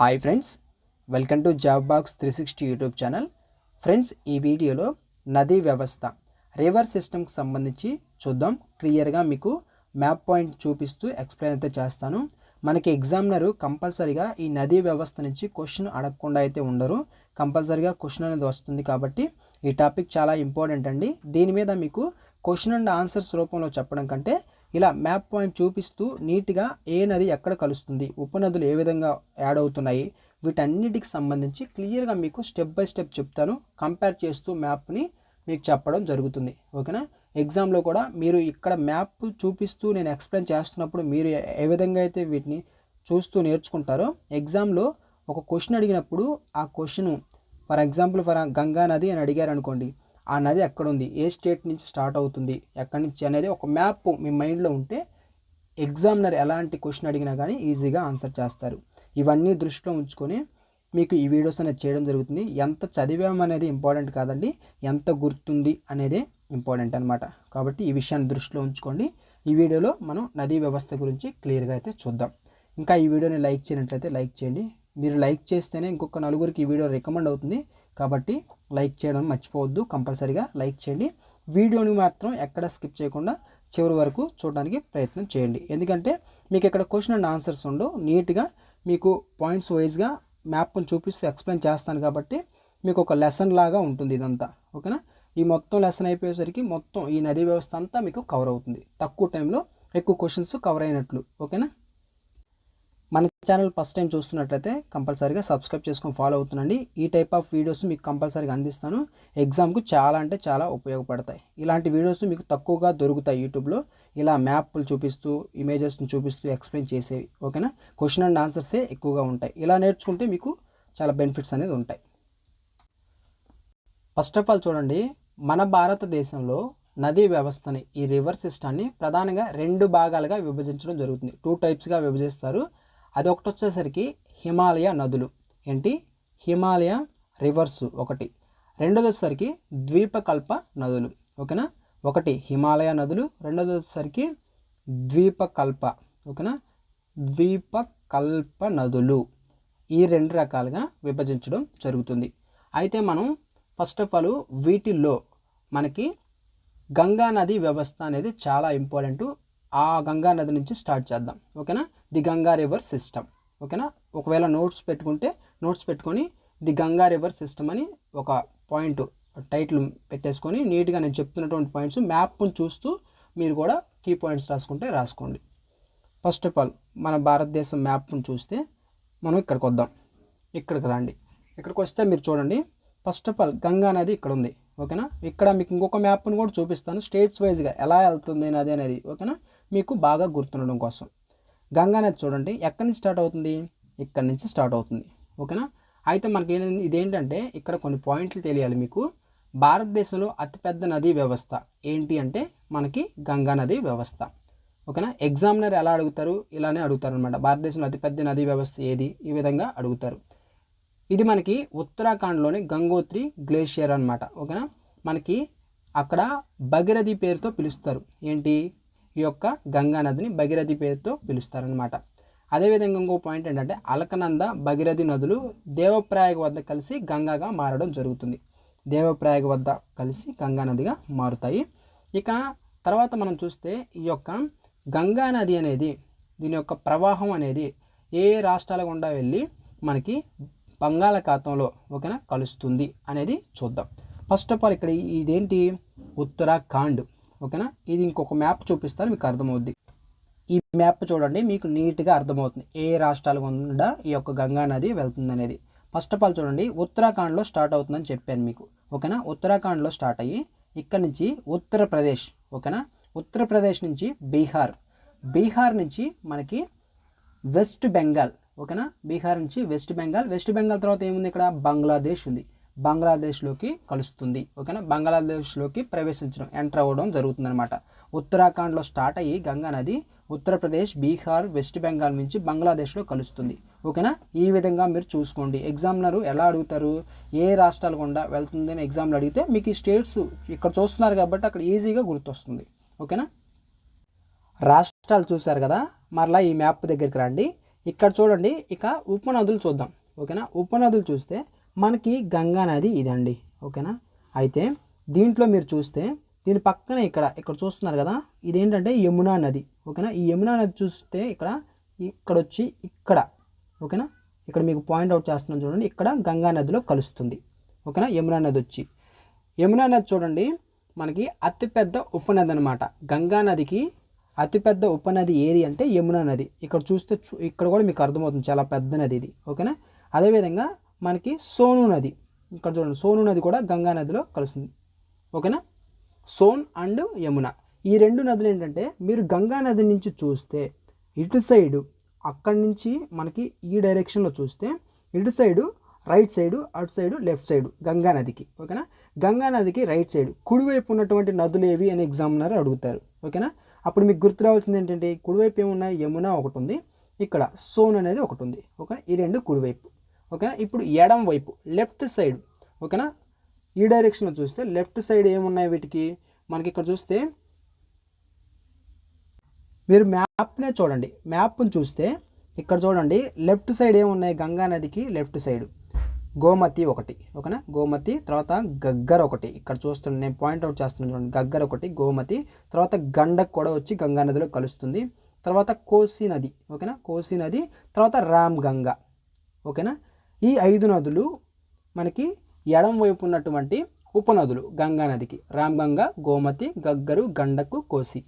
Hi friends, welcome to job box 360 YouTube channel. Friends, ఈ వీడియోలో నదీ వ్యవస్థ రివర్ సిస్టమ్కి సంబంధించి చూద్దాం. క్లియర్గా మీకు మ్యాప్ పాయింట్ చూపిస్తూ ఎక్స్ప్లెయిన్ అయితే చేస్తాను. మనకి ఎగ్జామినరు కంపల్సరీగా ఈ నదీ వ్యవస్థ నుంచి క్వశ్చన్ అడగకుండా అయితే ఉండరు. కంపల్సరీగా క్వశ్చన్ అనేది వస్తుంది కాబట్టి ఈ టాపిక్ చాలా ఇంపార్టెంట్ అండి. దీని మీద మీకు క్వశ్చన్ అండ్ ఆన్సర్స్ రూపంలో చెప్పడం కంటే ఇలా మ్యాప్ పాయింట్ చూపిస్తూ నీట్గా ఏ నది ఎక్కడ కలుస్తుంది, ఉపనదులు ఏ విధంగా యాడ్ అవుతున్నాయి, వీటన్నిటికి సంబంధించి క్లియర్గా మీకు స్టెప్ బై స్టెప్ చెప్తాను. కంపేర్ చేస్తూ మ్యాప్ని మీకు చెప్పడం జరుగుతుంది. ఓకేనా? ఎగ్జామ్లో కూడా మీరు ఇక్కడ మ్యాప్ చూపిస్తూ నేను ఎక్స్ప్లెయిన్ చేస్తున్నప్పుడు మీరు ఏ విధంగా అయితే వీటిని చూస్తూ నేర్చుకుంటారో, ఎగ్జామ్లో ఒక క్వశ్చన్ అడిగినప్పుడు ఆ క్వశ్చన్ ఫర్ ఎగ్జాంపుల్ గంగా నది అని అడిగారు అనుకోండి, ఆ నది ఎక్కడుంది, ఏ స్టేట్ నుంచి స్టార్ట్ అవుతుంది, ఎక్కడి నుంచి అనేది ఒక మ్యాప్ మీ మైండ్లో ఉంటే ఎగ్జామినర్ ఎలాంటి క్వశ్చన్ అడిగినా కానీ ఈజీగా ఆన్సర్ చేస్తారు. ఇవన్నీ దృష్టిలో ఉంచుకొని మీకు ఈ వీడియోస్ అనేది చేయడం జరుగుతుంది. ఎంత చదివామనేది ఇంపార్టెంట్ కాదండి, ఎంత గుర్తుంది అనేది ఇంపార్టెంట్ అనమాట. కాబట్టి ఈ విషయాన్ని దృష్టిలో ఉంచుకోండి. ఈ వీడియోలో మనం నదీ వ్యవస్థ గురించి క్లియర్గా అయితే చూద్దాం. ఇంకా ఈ వీడియోని లైక్ చేయనట్లయితే లైక్ చేయండి. మీరు లైక్ చేస్తేనే ఇంకొక నలుగురికి ఈ వీడియో రికమెండ్ అవుతుంది. కాబట్టి లైక్ చేయడం మర్చిపోవద్దు, కంపల్సరీగా లైక్ చేయండి. వీడియోని మాత్రం ఎక్కడ స్కిప్ చేయకుండా చివరి వరకు చూడడానికి ప్రయత్నం చేయండి. ఎందుకంటే మీకు ఇక్కడ క్వశ్చన్ అండ్ ఆన్సర్స్ ఉండవు, నీట్గా మీకు పాయింట్స్ వైజ్గా మ్యాప్ని చూపిస్తూ ఎక్స్ప్లెయిన్ చేస్తాను. కాబట్టి మీకు ఒక లెసన్ లాగా ఉంటుంది ఇదంతా. ఓకేనా? ఈ మొత్తం లెసన్ అయిపోయేసరికి మొత్తం ఈ నదీ వ్యవస్థ అంతా మీకు కవర్ అవుతుంది. తక్కువ టైంలో ఎక్కువ క్వశ్చన్స్ కవర్ అయినట్లు. ఓకేనా? మన ఛానల్ ఫస్ట్ టైం చూస్తున్నట్లయితే కంపల్సరీగా సబ్స్క్రైబ్ చేసుకొని ఫాలో అవుతుండండి. ఈ టైప్ ఆఫ్ వీడియోస్ మీకు కంపల్సరీగా అందిస్తాను. ఎగ్జామ్కు చాలా అంటే చాలా ఉపయోగపడతాయి. ఇలాంటి వీడియోస్ మీకు తక్కువగా దొరుకుతాయి యూట్యూబ్లో. ఇలా మ్యాప్లు చూపిస్తూ ఇమేజెస్ని చూపిస్తూ ఎక్స్ప్లెయిన్ చేసేవి. ఓకేనా? క్వశ్చన్ అండ్ ఆన్సర్సే ఎక్కువగా ఉంటాయి. ఇలా నేర్చుకుంటే మీకు చాలా బెనిఫిట్స్ అనేది ఉంటాయి. ఫస్ట్ ఆఫ్ ఆల్ చూడండి, మన భారతదేశంలో నదీ వ్యవస్థని, ఈ రివర్ సిస్టాన్ని ప్రధానంగా 2 భాగాలుగా విభజించడం జరుగుతుంది. 2 టైప్స్గా విభజిస్తారు. అది ఒకటి వచ్చేసరికి హిమాలయ నదులు, ఏంటి హిమాలయ రివర్స్ ఒకటి. రెండోది వచ్చేసరికి ద్వీపకల్ప నదులు. ఓకేనా? ఒకటి హిమాలయ నదులు, రెండోది వచ్చేసరికి ద్వీపకల్ప. ఓకేనా? ద్వీపకల్ప నదులు. ఈ 2 రకాలుగా విభజించడం జరుగుతుంది. అయితే మనం ఫస్ట్ ఆఫ్ ఆల్ వీటిల్లో మనకి గంగా నది వ్యవస్థ అనేది చాలా ఇంపార్టెంట్. ఆ గంగా నది నుంచి స్టార్ట్ చేద్దాం. ఓకేనా? The Ganga river system. ఓకేనా? ఒకవేళ నోట్స్ పెట్టుకొని ది గంగా రివర్ సిస్టమ్ అని ఒక పాయింట్ టైటిల్ పెట్టేసుకొని నీట్గా నేను చెప్తున్నటువంటి పాయింట్స్ మ్యాప్ను చూస్తూ మీరు కూడా కీ పాయింట్స్ రాసుకోండి. ఫస్ట్ ఆఫ్ ఆల్ మన భారతదేశం మ్యాప్ను చూస్తే మనం ఇక్కడికి వద్దాం. ఇక్కడికి రండి. ఇక్కడికి వస్తే మీరు చూడండి, ఫస్ట్ ఆఫ్ ఆల్ గంగా నది ఇక్కడ ఉంది. ఓకేనా? ఇక్కడ మీకు ఇంకొక మ్యాప్ను కూడా చూపిస్తాను, స్టేట్స్ వైజ్గా ఎలా వెళ్తుంది నది అనేది. ఓకేనా? మీకు బాగా గుర్తుండడం కోసం. గంగా నది చూడండి ఎక్కడి నుంచి స్టార్ట్ అవుతుంది, ఇక్కడి నుంచి స్టార్ట్ అవుతుంది. ఓకేనా? అయితే మనకి ఇదేంటంటే ఇక్కడ కొన్ని పాయింట్లు తెలియాలి మీకు. భారతదేశంలో అతిపెద్ద నదీ వ్యవస్థ ఏంటి అంటే మనకి గంగా నది వ్యవస్థ. ఓకేనా? ఎగ్జామినర్ ఎలా అడుగుతారు, ఇలానే అడుగుతారు అనమాట. భారతదేశంలో అతిపెద్ద నదీ వ్యవస్థ ఏది, ఈ విధంగా అడుగుతారు. ఇది మనకి ఉత్తరాఖండ్లోని గంగోత్రి గ్లేషియర్ అనమాట. ఓకేనా? మనకి అక్కడ భగీరథి పేరుతో పిలుస్తారు. ఏంటి, ఈ యొక్క గంగా నదిని భగీరథి పేరుతో పిలుస్తారనమాట. అదేవిధంగా ఇంకో పాయింట్ ఏంటంటే అలకనంద, భగీరథి నదులు దేవప్రయాగ వద్ద కలిసి గంగాగా మారడం జరుగుతుంది. దేవప్రయాగ వద్ద కలిసి గంగా నదిగా మారుతాయి. ఇక తర్వాత మనం చూస్తే ఈ యొక్క గంగా నది అనేది, దీని యొక్క ప్రవాహం అనేది ఏ రాష్ట్రాల గుండా వెళ్ళి మనకి బంగాళాఖాతంలో ఓకేనా కలుస్తుంది అనేది చూద్దాం. ఫస్ట్ ఆఫ్ ఆల్ ఇక్కడ ఇదేంటి, ఉత్తరాఖండ్. ఓకేనా? ఇది ఇంకొక మ్యాప్ చూపిస్తాను, మీకు అర్థమవుద్ది. ఈ మ్యాప్ చూడండి, మీకు నీట్గా అర్థమవుతుంది ఏ రాష్ట్రాల గుండా ఈ యొక్క గంగా నది వెళ్తుంది అనేది. ఫస్ట్ ఆఫ్ ఆల్ చూడండి, ఉత్తరాఖండ్లో స్టార్ట్ అవుతుందని చెప్పాను మీకు. ఓకేనా? ఉత్తరాఖండ్లో స్టార్ట్ అయ్యి ఇక్కడ నుంచి ఉత్తరప్రదేశ్. ఓకేనా? ఉత్తరప్రదేశ్ నుంచి బీహార్ నుంచి మనకి వెస్ట్ బెంగాల్. ఓకేనా? బీహార్ నుంచి వెస్ట్ బెంగాల్ తర్వాత ఏముంది, ఇక్కడ బంగ్లాదేశ్ ఉంది. బంగ్లాదేశ్లోకి కలుస్తుంది. ఓకేనా? బంగ్లాదేశ్లోకి ప్రవేశించడం, ఎంటర్ అవ్వడం జరుగుతుంది అనమాట. ఉత్తరాఖండ్లో స్టార్ట్ అయ్యి గంగా నది ఉత్తరప్రదేశ్, బీహార్, వెస్ట్ బెంగాల్ నుంచి బంగ్లాదేశ్లో కలుస్తుంది. ఓకేనా? ఈ విధంగా మీరు చూసుకోండి. ఎగ్జామినరు ఎలా అడుగుతారు, ఏ రాష్ట్రాలు గుండా వెళ్తుంది అని ఎగ్జామ్లో అడిగితే మీకు ఈ స్టేట్స్ ఇక్కడ చూస్తున్నారు కాబట్టి అక్కడ ఈజీగా గుర్తొస్తుంది. ఓకేనా? రాష్ట్రాలు చూశారు కదా, మరలా ఈ మ్యాప్ దగ్గరికి రండి. ఇక్కడ చూడండి, ఇక ఉపనదులు చూద్దాం. ఓకేనా, ఉపనదులు చూస్తే మనకి గంగా నది ఇదండి. ఓకేనా, అయితే దీంట్లో మీరు చూస్తే దీని పక్కన ఇక్కడ చూస్తున్నారు కదా, ఇదేంటంటే యమునా నది. ఓకేనా, ఈ యమునా నది చూస్తే ఇక్కడ వచ్చి ఓకేనా, ఇక్కడ మీకు పాయింట్ అవుట్ చేస్తున్నాను చూడండి, ఇక్కడ గంగా నదిలో కలుస్తుంది. ఓకేనా, యమునా నది వచ్చి యమునా నది చూడండి మనకి అతిపెద్ద ఉపనది అనమాట. గంగా నదికి అతిపెద్ద ఉపనది ఏది అంటే యమునా నది. ఇక్కడ చూస్తే ఇక్కడ కూడా మీకు అర్థమవుతుంది, చాలా పెద్ద నది ఇది. ఓకేనా, అదేవిధంగా మనకి సోను నది, ఇక్కడ చూడండి సోను నది కూడా గంగా నదిలో కలుస్తుంది. ఓకేనా, సోన్ అండ్ యమున ఈ రెండు నదులు ఏంటంటే, మీరు గంగా నది నుంచి చూస్తే ఇటు సైడు, అక్కడి నుంచి మనకి ఈ డైరెక్షన్లో చూస్తే ఇటు సైడు రైట్ సైడు, అటు సైడు లెఫ్ట్ సైడు గంగా నదికి. ఓకేనా, గంగా నదికి రైట్ సైడ్ కుడివైపు ఉన్నటువంటి నదులు ఏవి అని ఎగ్జామినర్ అడుగుతారు. ఓకేనా, అప్పుడు మీకు గుర్తు రావాల్సింది ఏంటంటే, కుడివైపు ఏమున్నాయి, యమున ఒకటి ఉంది, ఇక్కడ సోన్ అనేది ఒకటి ఉంది. ఓకేనా, ఈ రెండు కుడివైపు. ఓకేనా, ఇప్పుడు ఎడం వైపు లెఫ్ట్ సైడ్. ఓకేనా, ఈ డైరెక్షన్లో చూస్తే లెఫ్ట్ సైడ్ ఏమున్నాయి వీటికి, మనకి ఇక్కడ చూస్తే మీరు మ్యాప్నే చూడండి, మ్యాప్ని చూస్తే ఇక్కడ చూడండి లెఫ్ట్ సైడ్ ఏమున్నాయి, గంగా నదికి లెఫ్ట్ సైడ్ గోమతి ఒకటి. ఓకేనా, గోమతి, తర్వాత గగ్గర్ ఒకటి, ఇక్కడ చూస్తున్నాను నేను పాయింట్అవుట్ చేస్తున్నాను చూడండి, గగ్గర్ ఒకటి, గోమతి, తర్వాత గండక్ కూడా వచ్చి గంగా నదిలో కలుస్తుంది, తర్వాత కోసి నది. ఓకేనా, కోసి నది, తర్వాత రామ్ గంగా. ఓకేనా, ఈ 5 నదులు మనకి ఎడం వైపు ఉన్నటువంటి ఉపనదులు గంగా నదికి. రామ్ గంగా, గోమతి, గగ్గరు, గండకు, కోసి.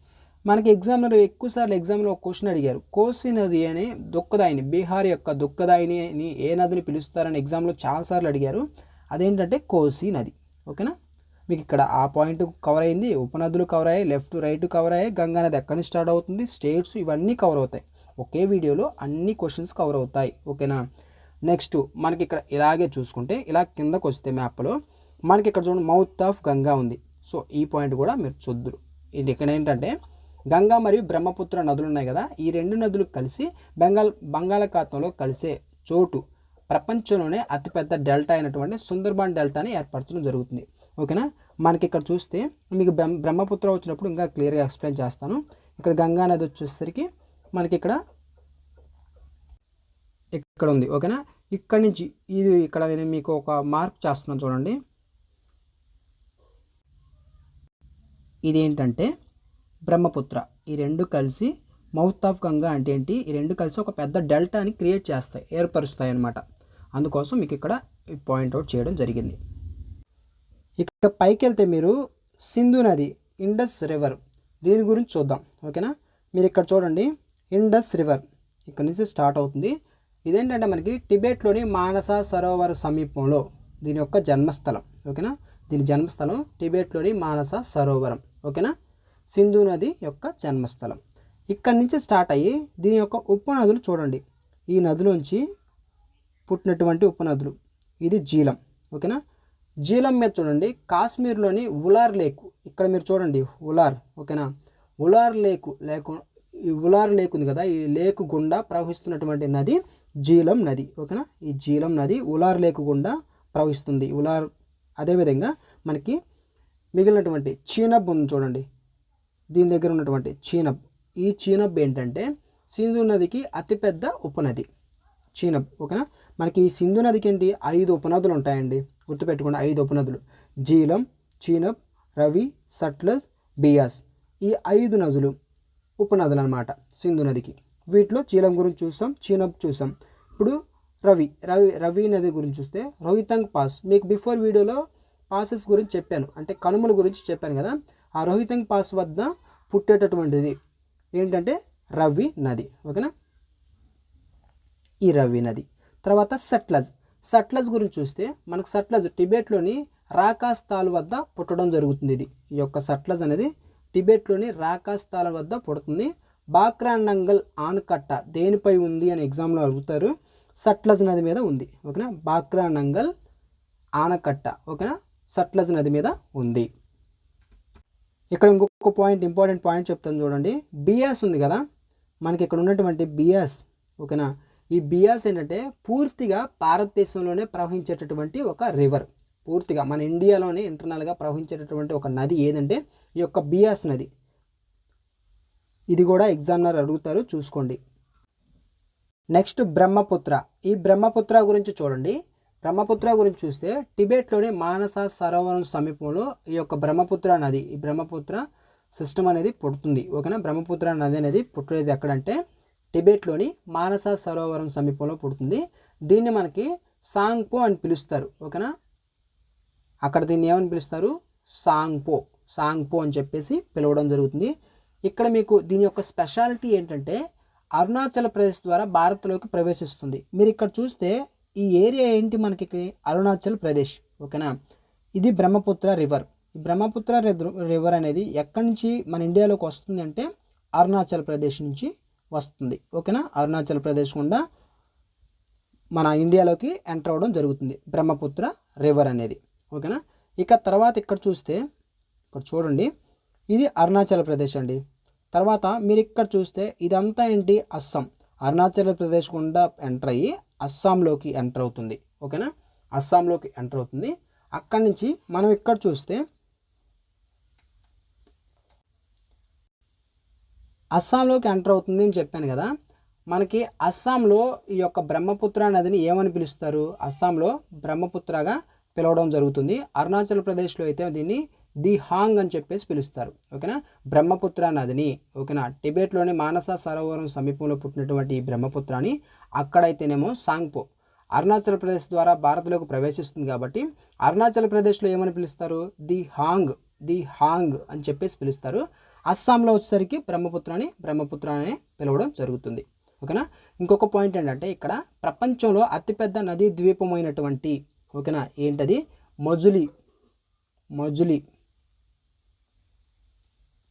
మనకి ఎగ్జామ్లో ఎక్కువసార్లు ఒక క్వశ్చన్ అడిగారు, కోసి నది అనే దుఃఖదాయిని, బీహార్ యొక్క దుఃఖదాయిని ఏ నదిని పిలుస్తారని ఎగ్జామ్లో చాలాసార్లు అడిగారు. అదేంటంటే కోసి నది. ఓకేనా, మీకు ఇక్కడ ఆ పాయింట్ కవర్ అయింది, ఉపనదులు కవర్ అయ్యాయి, లెఫ్ట్ రైట్ కవర్ అయ్యాయి, గంగా నది ఎక్కడి నుంచి స్టార్ట్ అవుతుంది, స్టేట్స్, ఇవన్నీ కవర్ అవుతాయి. ఒకే వీడియోలో అన్ని క్వశ్చన్స్ కవర్ అవుతాయి. ఓకేనా, నెక్స్ట్ మనకి ఇక్కడ ఇలాగే చూసుకుంటే, ఇలా కిందకు వస్తే మ్యాప్లో మనకి ఇక్కడ చూడండి మౌత్ ఆఫ్ గంగా ఉంది. సో ఈ పాయింట్ కూడా మీరు చూద్దురు. ఇది ఇక్కడ ఏంటంటే గంగా మరియు బ్రహ్మపుత్ర నదులు ఉన్నాయి కదా, ఈ రెండు నదులు కలిసి బంగాళాఖాతంలో కలిసే చోటు ప్రపంచంలోనే అతిపెద్ద డెల్టా అయినటువంటి సుందర్బాన్ డెల్టాని ఏర్పరచడం జరుగుతుంది. ఓకేనా, మనకి ఇక్కడ చూస్తే మీకు బ్రహ్మపుత్ర వచ్చినప్పుడు ఇంకా క్లియర్గా ఎక్స్ప్లెయిన్ చేస్తాను. ఇక్కడ గంగా నది వచ్చేసరికి మనకి ఇక్కడ ఉంది. ఓకేనా, ఇక్కడ నుంచి ఇక్కడ నేను మీకు ఒక మార్క్ చేస్తున్నాను చూడండి, ఇదేంటంటే బ్రహ్మపుత్ర. ఈ రెండు కలిసి మౌత్ ఆఫ్ గంగా అంటే ఏంటి, ఈ రెండు కలిసి ఒక పెద్ద డెల్టాని క్రియేట్ చేస్తాయి, ఏర్పరుస్తాయి అన్నమాట. అందుకోసం మీకు ఇక్కడ పాయింట్అవుట్ చేయడం జరిగింది. ఇక పైకి వెళ్తే మీరు సింధు నది, ఇండస్ రివర్, దీని గురించి చూద్దాం. ఓకేనా, మీరు ఇక్కడ చూడండి ఇండస్ రివర్ ఇక్కడ నుంచి స్టార్ట్ అవుతుంది. ఇదేంటంటే మనకి టిబెట్లోని మానస సరోవర సమీపంలో దీని యొక్క జన్మస్థలం. ఓకేనా, దీని జన్మస్థలం టిబెట్లోని మానస సరోవరం. ఓకేనా, సింధు నది యొక్క జన్మస్థలం. ఇక్కడి నుంచి స్టార్ట్ అయ్యి దీని యొక్క ఉపనదులు చూడండి, ఈ నదిలోంచి పుట్టినటువంటి ఉపనదులు, ఇది జీలం. ఓకేనా, జీలం మీద చూడండి కాశ్మీర్లోని ఉలార్ లేక్, ఇక్కడ మీరు చూడండి ఉలార్. ఓకేనా, ఉలార్ లేక్ ఉంది కదా, ఈ లేక్ గుండా ప్రవహిస్తున్నటువంటి నది జీలం నది. ఓకేనా, ఈ జీలం నది ఉలార్ లేక్ గుండా ప్రవహిస్తుంది. ఉలార్, అదేవిధంగా మనకి మిగిలినటువంటి చీనబ్ ఉంది చూడండి, దీని దగ్గర ఉన్నటువంటి చీనబ్, ఈ చీనబ్ ఏంటంటే సింధు నదికి అతిపెద్ద ఉపనది చీనబ్. ఓకేనా, మనకి ఈ సింధు నదికి ఏంటి 5 ఉపనదులు ఉంటాయండి, గుర్తుపెట్టుకోండి 5 ఉపనదులు, జీలం, చీనబ్, రవి, సట్లజ్, బియాస్. ఈ 5 నదులు ఉపనదులు అనమాట సింధు నదికి. వీటిలో చీలం గురించి చూసాం, చీనబ్ చూసాం. ఇప్పుడు రవి నది గురించి చూస్తే రోహితంగ్ పాస్, మీకు బిఫోర్ వీడియోలో పాసెస్ గురించి చెప్పాను, అంటే కనుమల గురించి చెప్పాను కదా, ఆ రోహితంగ్ పాస్ వద్ద పుట్టేటటువంటిది ఏంటంటే రవి నది. ఓకేనా, ఈ రవి నది. తర్వాత సట్లజ్ గురించి చూస్తే మనకు సట్లజ్ టిబెట్లోని రాకాస్తాల్ వద్ద పుట్టడం జరుగుతుంది. ఈ యొక్క సట్లజ్ అనేది టిబెట్లోని రాకాస్తాల వద్ద పుడుతుంది. బాక్రా నంగల్ ఆనకట్ట దేనిపై ఉంది అని ఎగ్జామ్లో అడుగుతారు, సట్లజ్ నది మీద ఉంది. ఓకేనా, బాక్రా నంగల్ ఆనకట్ట ఓకేనా సట్లజ్ నది మీద ఉంది. ఇక్కడ ఇంకొక పాయింట్, ఇంపార్టెంట్ పాయింట్ చెప్తాను చూడండి. బియాస్ ఉంది కదా మనకి, ఇక్కడ ఉన్నటువంటి బియాస్. ఓకేనా, ఈ బియాస్ ఏంటంటే పూర్తిగా భారతదేశంలోనే ప్రవహించేటటువంటి ఒక రివర్, పూర్తిగా మన ఇండియాలోనే ఇంటర్నల్గా ప్రవహించేటటువంటి ఒక నది ఏదంటే ఈ యొక్క బియాస్ నది. ఇది కూడా ఎగ్జామినర్ అడుగుతారు, చూసుకోండి. నెక్స్ట్ బ్రహ్మపుత్ర. ఈ బ్రహ్మపుత్ర గురించి చూడండి. బ్రహ్మపుత్ర గురించి చూస్తే టిబెట్లోని మానస సరోవరం సమీపంలో ఈ యొక్క బ్రహ్మపుత్ర నది, ఈ బ్రహ్మపుత్ర సిస్టమ్ అనేది పుడుతుంది. ఓకేనా. బ్రహ్మపుత్ర నది అనేది పుట్టేది ఎక్కడంటే టిబెట్లోని మానస సరోవరం సమీపంలో పుడుతుంది. దీన్ని మనకి సాంగ్పో అని పిలుస్తారు. ఓకేనా. అక్కడ దీన్ని ఏమని పిలుస్తారు? సాంగ్పో అని చెప్పేసి పిలవడం జరుగుతుంది. ఇక్కడ మీకు దీని యొక్క స్పెషాలిటీ ఏంటంటే అరుణాచల్ ప్రదేశ్ ద్వారా భారత్లోకి ప్రవేశిస్తుంది. మీరు ఇక్కడ చూస్తే ఈ ఏరియా ఏంటి మనకి? అరుణాచల్ ప్రదేశ్. ఓకేనా. ఇది బ్రహ్మపుత్ర రివర్. ఈ బ్రహ్మపుత్ర రివర్ అనేది ఎక్కడి నుంచి మన ఇండియాలోకి వస్తుంది అంటే అరుణాచల్ ప్రదేశ్ నుంచి వస్తుంది. ఓకేనా. అరుణాచల్ ప్రదేశ్ గుండా మన ఇండియాలోకి ఎంటర్ అవ్వడం జరుగుతుంది బ్రహ్మపుత్ర రివర్ అనేది. ఓకేనా. ఇక తర్వాత ఇక్కడ చూస్తే, ఇక్కడ చూడండి, ఇది అరుణాచల్ ప్రదేశ్ అండి. తర్వాత మీరు ఇక్కడ చూస్తే ఇదంతా ఏంటి? అస్సాం. అరుణాచల్ ప్రదేశ్ గుండా ఎంటర్ అయ్యి అస్సాంలోకి ఎంటర్ అవుతుంది. ఓకేనా. అస్సాంలోకి ఎంటర్ అవుతుంది. అక్కడి నుంచి మనం ఇక్కడ చూస్తే అస్సాంలోకి ఎంటర్ అవుతుంది అని చెప్పాను కదా. మనకి అస్సాంలో ఈ యొక్క బ్రహ్మపుత్ర నదిని ఏమని పిలుస్తారు? అస్సాంలో బ్రహ్మపుత్రగా పిలవడం జరుగుతుంది. అరుణాచల్ ప్రదేశ్లో అయితే దీన్ని దిహాంగ్ అని చెప్పేసి పిలుస్తారు. ఓకేనా. బ్రహ్మపుత్ర నదిని. ఓకేనా. టిబెట్లోని మానస సరోవరం సమీపంలో పుట్టినటువంటి ఈ బ్రహ్మపుత్రాన్ని అక్కడైతేనేమో సాంగ్పో. అరుణాచల్ ప్రదేశ్ ద్వారా భారత్లోకి ప్రవేశిస్తుంది కాబట్టి అరుణాచల్ ప్రదేశ్లో ఏమని పిలుస్తారు? దిహాంగ్ అని చెప్పేసి పిలుస్తారు. అస్సాంలో వచ్చేసరికి బ్రహ్మపుత్ర అని పిలవడం జరుగుతుంది. ఓకేనా. ఇంకొక పాయింట్ ఏంటంటే ఇక్కడ ప్రపంచంలో అతిపెద్ద నదీ ద్వీపమైనటువంటి, ఓకేనా, ఏంటది? మజులి.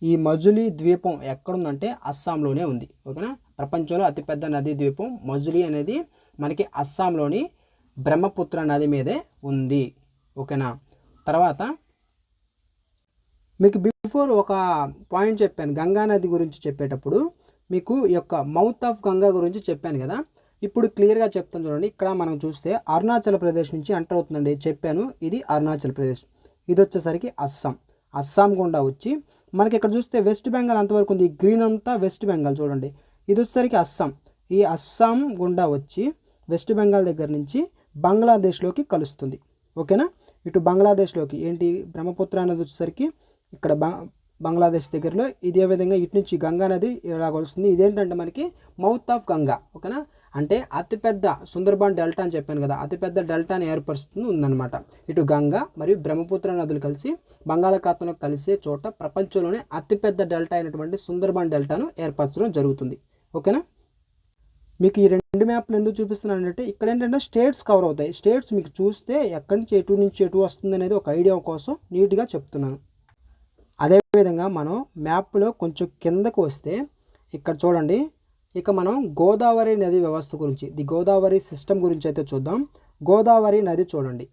ఈ మజులి ద్వీపం ఎక్కడుందంటే అస్సాంలోనే ఉంది. ఓకేనా. ప్రపంచంలో అతిపెద్ద నదీ ద్వీపం మజులి అనేది మనకి అస్సాంలోని బ్రహ్మపుత్ర నది మీదే ఉంది. ఓకేనా. తర్వాత మీకు బిఫోర్ ఒక పాయింట్ చెప్పాను, గంగా నది గురించి చెప్పేటప్పుడు మీకు ఈ యొక్క మౌత్ ఆఫ్ గంగా గురించి చెప్పాను కదా. ఇప్పుడు క్లియర్గా చెప్తాను చూడండి. ఇక్కడ మనం చూస్తే అరుణాచల్ ప్రదేశ్ నుంచి ఎంటర్ అవుతుందండి చెప్పాను. ఇది అరుణాచల్ ప్రదేశ్. ఇది వచ్చేసరికి అస్సాం గుండా వచ్చి మనకి ఇక్కడ చూస్తే వెస్ట్ బెంగాల్ అంతవరకు ఉంది. గ్రీన్ అంతా వెస్ట్ బెంగాల్ చూడండి. ఇది వచ్చేసరికి అస్సాం. ఈ అస్సాం గుండా వచ్చి వెస్ట్ బెంగాల్ దగ్గర నుంచి బంగ్లాదేశ్లోకి కలుస్తుంది. ఓకేనా. ఇటు బంగ్లాదేశ్లోకి ఏంటి? బ్రహ్మపుత్ర నది వచ్చేసరికి ఇక్కడ బంగ్లాదేశ్ దగ్గరలో ఇదే విధంగా ఇటు నుంచి గంగా నది ఇలా వస్తుంది. ఇదేంటంటే మనకి మౌత్ ఆఫ్ గంగా. ఓకేనా. అంటే అతిపెద్ద సుందర్బాన్ డెల్టా అని చెప్పాను కదా, అతిపెద్ద డెల్టాని ఏర్పరుస్తుంది ఉందన్నమాట. ఇటు గంగా మరియు బ్రహ్మపుత్ర నదులు కలిసి బంగాళాఖాతంలో కలిసే చోట ప్రపంచంలోనే అతిపెద్ద డెల్టా అయినటువంటి సుందర్బాన్ డెల్టాను ఏర్పరచడం జరుగుతుంది. ఓకేనా. మీకు ఈ రెండు మ్యాప్లు ఎందుకు చూపిస్తున్నాను అంటే ఇక్కడ ఏంటంటే స్టేట్స్ కవర్ అవుతాయి. స్టేట్స్ మీకు చూస్తే ఎక్కడి నుంచి ఎటు వస్తుంది అనేది ఒక ఐడియా కోసం నీట్గా చెప్తున్నాను. అదేవిధంగా మనం మ్యాప్లో కొంచెం కిందకు వస్తే ఇక్కడ చూడండి, ఇక మనం గోదావరి నది వ్యవస్థ గురించి, ది గోదావరి సిస్టమ్ గురించి అయితే చూద్దాం. గోదావరి నది చూడండి,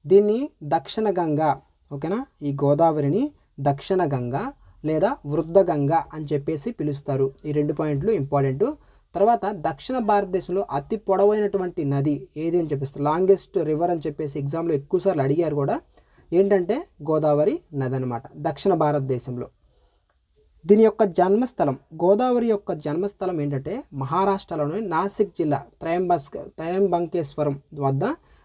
దీన్ని దక్షిణ గంగా. ఓకేనా. ఈ గోదావరిని దక్షిణ గంగా లేదా వృద్ధ గంగా అని చెప్పేసి పిలుస్తారు. ఈ 2 పాయింట్లు ఇంపార్టెంట్. తర్వాత దక్షిణ భారతదేశంలో అతి పొడవైనటువంటి నది ఏది అని చెప్పేసి, లాంగెస్ట్ రివర్ అని చెప్పేసి ఎగ్జామ్లో ఎక్కువసార్లు అడిగారు కూడా. ఏంటంటే గోదావరి నది అనమాట, దక్షిణ భారతదేశంలో. దీని యొక్క జన్మస్థలం, గోదావరి యొక్క జన్మస్థలం ఏంటంటే మహారాష్ట్రలోని నాసిక్ జిల్లా త్రయంబకేశ్వరం వద్ద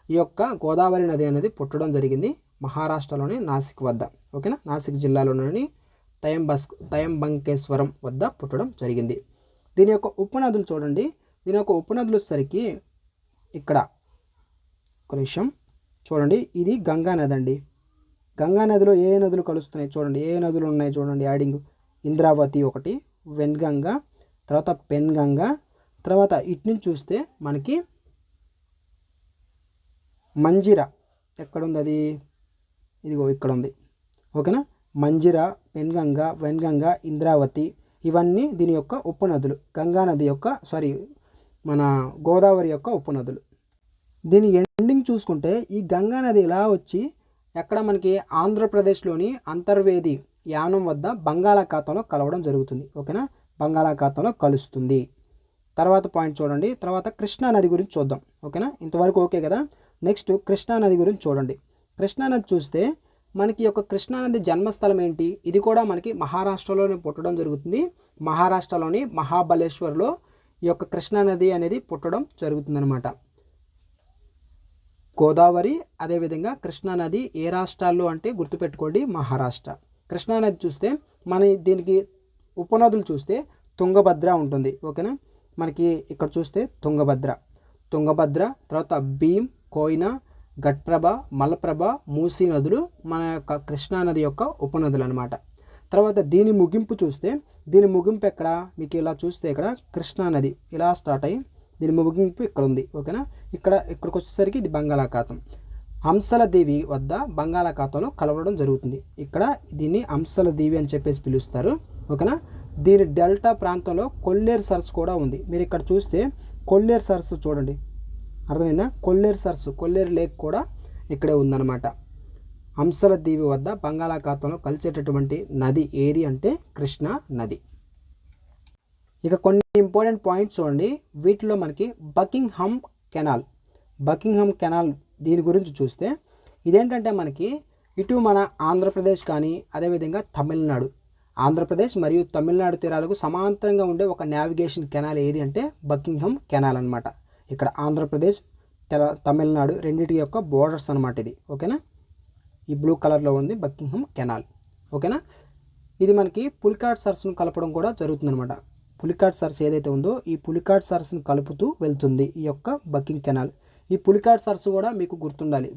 ఈ యొక్క గోదావరి నది అనేది పుట్టడం జరిగింది. మహారాష్ట్రలోని నాసిక్ వద్ద. ఓకేనా. నాసిక్ జిల్లాలోని త్రయంబకేశ్వరం వద్ద పుట్టడం జరిగింది. దీని యొక్క ఉపనదులు చూడండి. దీని యొక్క ఉపనదులు వచ్చేసరికి ఇక్కడ ఒక నిమిషం చూడండి, ఇది గంగా నది అండి. గంగా నదిలో ఏ నదులు కలుస్తున్నాయి చూడండి, ఏ నదులు ఉన్నాయి చూడండి యాడింగ్. ఇంద్రావతి ఒకటి, వెన్గంగా, తర్వాత పెన్గంగా, తర్వాత ఇటు నుంచి చూస్తే మనకి మంజిరా ఎక్కడుంది? అది ఇదిగో ఇక్కడ ఉంది. ఓకేనా. మంజిరా, పెన్గంగా, వెన్గంగా, ఇంద్రావతి ఇవన్నీ దీని యొక్క ఉపనదులు. గంగా నది యొక్క మన గోదావరి యొక్క ఉపనదులు. దీని ఎండింగ్ చూసుకుంటే ఈ గంగా నది ఇలా వచ్చి ఎక్కడ మనకి ఆంధ్రప్రదేశ్లోని అంతర్వేది యానం వద్ద బంగాళాఖాతంలో కలవడం జరుగుతుంది. ఓకేనా. బంగాళాఖాతంలో కలుస్తుంది. తర్వాత పాయింట్ చూడండి. తర్వాత కృష్ణా నది గురించి చూద్దాం. ఓకేనా. ఇంతవరకు ఓకే కదా. నెక్స్ట్ కృష్ణా నది గురించి చూడండి. కృష్ణా నది చూస్తే మనకి యొక్క కృష్ణానది జన్మస్థలం ఏంటి? ఇది కూడా మనకి మహారాష్ట్రలోనే పుట్టడం జరుగుతుంది. మహారాష్ట్రలోని మహాబలేశ్వర్లో ఈ యొక్క కృష్ణా నది అనేది పుట్టడం జరుగుతుందన్నమాట. గోదావరి అదేవిధంగా కృష్ణా నది ఏ రాష్ట్రాల్లో అంటే గుర్తుపెట్టుకోండి, మహారాష్ట్ర. కృష్ణా నది చూస్తే మన దీనికి ఉపనదులు చూస్తే తుంగభద్ర ఉంటుంది. ఓకేనా, మనకి ఇక్కడ చూస్తే తుంగభద్ర, తర్వాత భీమ్, కోయినా, ఘట్ప్రభ, మలప్రభ, మూసీ నదులు మన యొక్క కృష్ణా నది యొక్క ఉపనదులు అనమాట. తర్వాత దీని ముగింపు చూస్తే, దీని ముగింపు ఎక్కడ మీకు ఇలా చూస్తే ఇక్కడ కృష్ణా నది ఇలా స్టార్ట్ అయ్యి దీని ముగింపు ఇక్కడ ఉంది. ఓకేనా, ఇక్కడికి వచ్చేసరికి ఇది బంగాళాఖాతం. హంసల దీవి వద్ద బంగాళాఖాతంలో కలవడం జరుగుతుంది. ఇక్కడ దీన్ని హంసల దీవి అని చెప్పేసి పిలుస్తారు. ఓకేనా, దీని డెల్టా ప్రాంతంలో కొల్లేరు సరస్సు కూడా ఉంది. మీరు ఇక్కడ చూస్తే కొల్లేరు సరస్సు చూడండి, అర్థమైందా? కొల్లేరు సరస్సు, కొల్లేరు లేక్ కూడా ఇక్కడే ఉందన్నమాట. హంసల దీవి వద్ద బంగాళాఖాతంలో కలిసేటటువంటి నది ఏది అంటే కృష్ణా నది. ఇక కొన్ని ఇంపార్టెంట్ పాయింట్స్ చూడండి. వీటిలో మనకి బకింగ్హామ్ కెనాల్ దీని గురించి చూస్తే ఇదేంటంటే మనకి ఇటు మన ఆంధ్రప్రదేశ్ కానీ అదేవిధంగా ఆంధ్రప్రదేశ్ మరియు తమిళనాడు తీరాలకు సమాంతరంగా ఉండే ఒక నావిగేషన్ కెనాల్ ఏది అంటే బకింగ్హామ్ కెనాల్ అనమాట. ఇక్కడ ఆంధ్రప్రదేశ్ తమిళనాడు రెండింటి యొక్క బోర్డర్స్ అనమాట ఇది. ఓకేనా, ఈ బ్లూ కలర్లో ఉంది బకింగ్హామ్ కెనాల్. ఓకేనా, ఇది మనకి పులికాట్ సరస్సును కలపడం కూడా జరుగుతుందన్నమాట. పులికాట్ సరస్సు ఏదైతే ఉందో ఈ పులికాట్ సరస్సును కలుపుతూ వెళ్తుంది ఈ యొక్క బకింగ్ కెనాల్. ఈ పులికాట్ సరస్సు కూడా మీకు గుర్తుండాలి.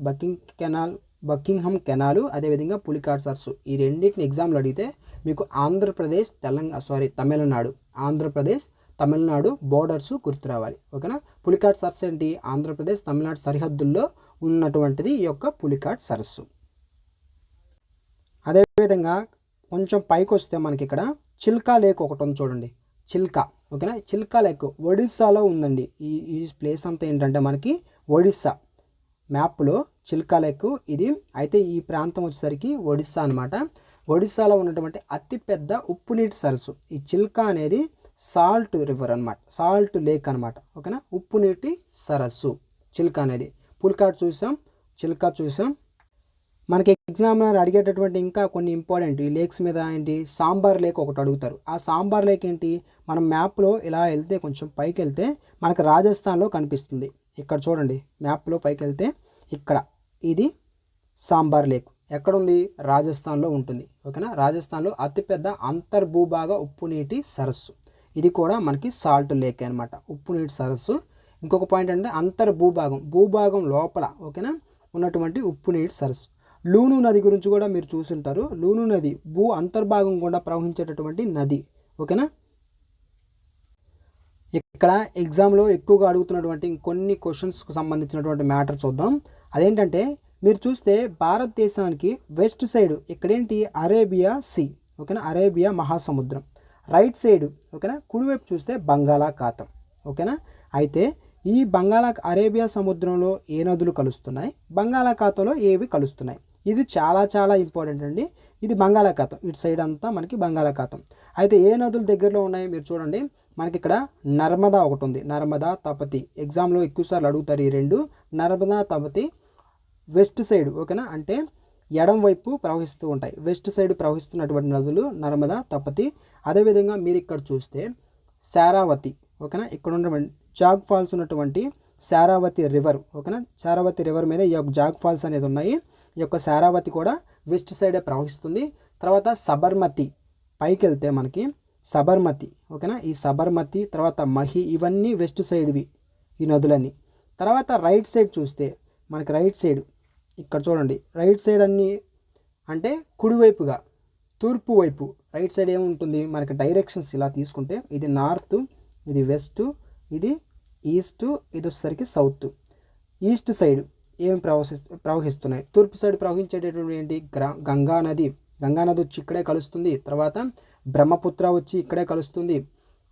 బకింగ్హామ్ కెనాల్ అదేవిధంగా పులికాట్ సరస్సు ఈ రెండింటిని ఎగ్జామ్లో అడిగితే మీకు తమిళనాడు బోర్డర్స్ గుర్తు రావాలి. ఓకేనా, పులికాట్ సరస్సు ఏంటి? ఆంధ్రప్రదేశ్ తమిళనాడు సరిహద్దుల్లో ఉన్నటువంటిది ఈ యొక్క పులికాట్ సరస్సు. అదేవిధంగా కొంచెం పైకి వస్తే మనకి ఇక్కడ చిల్కా లేక్ ఒకటి ఉంది చూడండి, ఓకేనా, చిల్కా లేక్ ఒడిస్సాలో ఉందండి. ఈ ప్లేస్ అంతా ఏంటంటే మనకి ఒడిస్సా మ్యాప్లో చిల్కా లేక్ ఇది. అయితే ఈ ప్రాంతం వచ్చేసరికి ఒడిస్సా అనమాట. ఒడిస్సాలో ఉన్నటువంటి అతిపెద్ద ఉప్పు నీటి సరస్సు ఈ చిల్కా అనేది సాల్ట్ లేక్ అనమాట. ఓకేనా, ఉప్పు నీటి సరస్సు చిల్కా అనేది. పులికాట్ చూసాం, చిల్కా చూసాం. మనకి ఎగ్జామ్లో అడిగేటటువంటి ఇంకా కొన్ని ఇంపార్టెంట్ ఈ లేక్స్ మీద ఏంటి, సాంబార్ లేక్ ఒకటి అడుగుతారు. ఆ సాంబార్ లేక్ ఏంటి, మనం మ్యాప్లో ఇలా వెళ్తే కొంచెం పైకి వెళ్తే మనకు రాజస్థాన్లో కనిపిస్తుంది. ఇక్కడ చూడండి, మ్యాప్లో పైకి వెళ్తే ఇక్కడ ఇది సాంబార్ లేక్ ఎక్కడుంది, రాజస్థాన్లో ఉంటుంది. ఓకేనా, రాజస్థాన్లో అతిపెద్ద అంతర్భూభాగ ఉప్పు నీటి సరస్సు ఇది కూడా మనకి సాల్ట్ లేక్ అనమాట, ఉప్పు నీటి సరస్సు. ఇంకొక పాయింట్ అంటే భూభాగం లోపల ఓకేనా ఉన్నటువంటి ఉప్పు నీటి సరస్సు. లూను నది గురించి కూడా మీరు చూసుంటారు. లూను నది భూ అంతర్భాగం గుండా ప్రవహించేటటువంటి నది. ఓకేనా, ఇక్కడ ఎగ్జామ్లో ఎక్కువగా అడుగుతున్నటువంటి కొన్ని క్వశ్చన్స్కి సంబంధించినటువంటి మ్యాటర్ చూద్దాం. అదేంటంటే మీరు చూస్తే భారతదేశానికి వెస్ట్ సైడ్ ఇక్కడేంటి అరేబియా సీ, ఓకేనా, అరేబియా మహాసముద్రం. రైట్ సైడ్ ఓకేనా, కుడివైపు చూస్తే బంగాళాఖాతం. ఓకేనా, అయితే ఈ అరేబియా సముద్రంలో ఏ నదులు కలుస్తున్నాయి, బంగాళాఖాతంలో ఏవి కలుస్తున్నాయి, ఇది చాలా చాలా ఇంపార్టెంట్ అండి. ఇది బంగాళాఖాతం, ఇటు సైడ్ అంతా మనకి బంగాళాఖాతం. అయితే ఏ నదులు దగ్గరలో ఉన్నాయి మీరు చూడండి. మనకి ఇక్కడ నర్మదా ఒకటి ఉంది, నర్మదా తపతి. ఎగ్జామ్లో ఎక్కువసార్లు అడుగుతారు ఈ రెండు. నర్మదా తపతి వెస్ట్ సైడ్ ఓకేనా, అంటే ఎడం వైపు ప్రవహిస్తూ ఉంటాయి. వెస్ట్ సైడ్ ప్రవహిస్తున్నటువంటి నదులు నర్మదా, తపతి. అదేవిధంగా మీరు ఇక్కడ చూస్తే శారావతి ఓకేనా, ఇక్కడ ఉన్నటువంటి జాగ్ ఫాల్స్ ఉన్నటువంటి శారావతి రివర్ ఓకేనా, శారావతి రివర్ మీద ఈ యొక్క జాగ్ ఫాల్స్ అనేది ఉన్నాయి. ఈ యొక్క శారావతి కూడా వెస్ట్ సైడే ప్రవహిస్తుంది. తర్వాత సబర్మతి పైకి వెళ్తే మనకి సబర్మతి ఓకేనా, ఈ సబర్మతి తర్వాత మహి ఇవన్నీ వెస్ట్ సైడ్వి ఈ నదులన్నీ. తర్వాత రైట్ సైడ్ చూస్తే మనకి రైట్ సైడ్ ఇక్కడ చూడండి, రైట్ సైడ్ అన్నీ అంటే కుడివైపుగా తూర్పు వైపు రైట్ సైడ్ ఏముంటుంది మనకి డైరెక్షన్స్ ఇలా తీసుకుంటే ఇది నార్త్, ఇది వెస్ట్, ఇది ఈస్ట్, ఇది వచ్చేసరికి సౌత్. ఈస్ట్ సైడ్ ఏం ప్రవహిస్తున్నాయి, తూర్పు సైడ్ ప్రవహించేటటువంటి ఏంటి గంగా నది వచ్చి ఇక్కడే కలుస్తుంది. తర్వాత బ్రహ్మపుత్ర వచ్చి ఇక్కడే కలుస్తుంది.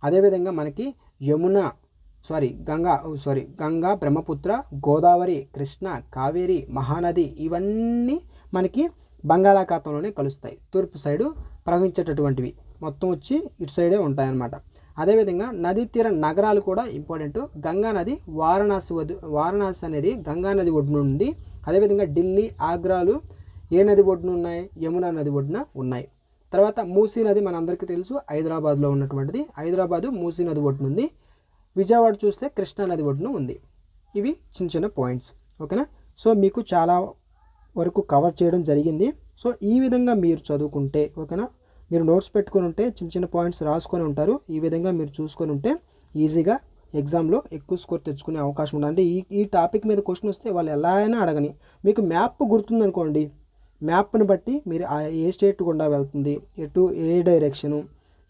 అదేవిధంగా మనకి గంగా, బ్రహ్మపుత్ర, గోదావరి, కృష్ణ, కావేరి, మహానది ఇవన్నీ మనకి బంగాళాఖాతంలోనే కలుస్తాయి. తూర్పు సైడు ప్రవహించేటటువంటివి మొత్తం వచ్చి ఇటు సైడే ఉంటాయన్నమాట. అదేవిధంగా నదీ తీర నగరాలు కూడా ఇంపార్టెంట్. గంగా నది వారణాసి అనేది గంగా నది ఒడ్డున ఉంది. అదేవిధంగా ఢిల్లీ, ఆగ్రాలు ఏ నది ఒడ్డున ఉన్నాయి, యమునా నది ఒడ్డున ఉన్నాయి. తర్వాత మూసీ నది మనందరికీ తెలుసు, హైదరాబాద్లో ఉన్నటువంటిది. హైదరాబాదు మూసీ నది ఒడ్డున ఉంది. విజయవాడ చూస్తే కృష్ణా నది ఒడ్డున ఉంది. ఇవి చిన్న చిన్న పాయింట్స్. ఓకేనా. సో మీకు చాలా వరకు కవర్ చేయడం జరిగింది. సో ఈ విధంగా మీరు చదువుకుంటే, ఓకేనా, మీరు నోట్స్ పెట్టుకొని ఉంటే చిన్న చిన్న పాయింట్స్ రాసుకొని ఉంటారు. ఈ విధంగా మీరు చూసుకొని ఉంటే ఈజీగా ఎగ్జామ్లో ఎక్కువ స్కోర్ తెచ్చుకునే అవకాశం ఉంది. అంటే ఈ టాపిక్ మీద క్వశ్చన్ వస్తే వాళ్ళు ఎలా అయినా అడగని, మీకు మ్యాప్ గుర్తుందనుకోండి, మ్యాప్ని బట్టి మీరు ఏ స్టేట్ గుండా వెళ్తుంది, ఎటు ఏ డైరెక్షను,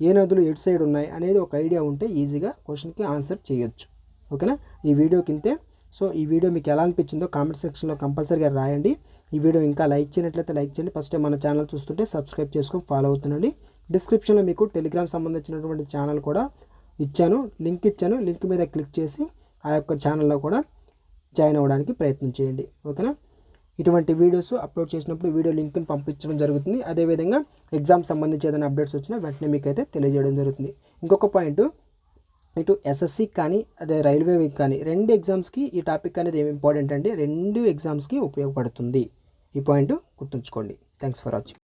ఏ నదులు ఎటు సైడ్ ఉన్నాయి అనేది ఒక ఐడియా ఉంటే ఈజీగా క్వశ్చన్కి ఆన్సర్ చేయొచ్చు. ఓకేనా. ఈ వీడియో కింతే. సో ఈ వీడియో మీకు ఎలా అనిపించిందో కామెంట్ సెక్షన్లో కంపల్సరీగా రాయండి. ఈ వీడియో ఇంకా లైక్ చేయనట్లయితే లైక్ చేయండి. ఫస్ట్ టైం మన ఛానల్ చూస్తుంటే సబ్స్క్రైబ్ చేసుకొని ఫాలో అవుతుండండి. డిస్క్రిప్షన్లో మీకు టెలిగ్రామ్ సంబంధించినటువంటి ఛానల్ కూడా ఇచ్చాను, లింక్ ఇచ్చాను. లింక్ మీద క్లిక్ చేసి ఆ యొక్క ఛానల్లో కూడా జాయిన్ అవ్వడానికి ప్రయత్నం చేయండి. ఓకేనా. ఇటువంటి వీడియోస్ అప్లోడ్ చేసినప్పుడు వీడియో లింక్ని పంపించడం జరుగుతుంది. అదేవిధంగా ఎగ్జామ్ సంబంధించి ఏదైనా అప్డేట్స్ వచ్చినా వెంటనే మీకు అయితే తెలియజేయడం జరుగుతుంది. ఇంకొక పాయింట్, ఇటు ఎస్ఎస్సికి కానీ అదే రైల్వేకి కానీ 2 ఎగ్జామ్స్కి ఈ టాపిక్ అనేది ఏమి ఇంపార్టెంట్ అంటే 2 ఎగ్జామ్స్కి ఉపయోగపడుతుంది. ఈ పాయింట్ గుర్తుంచుకోండి. Thanks for watching.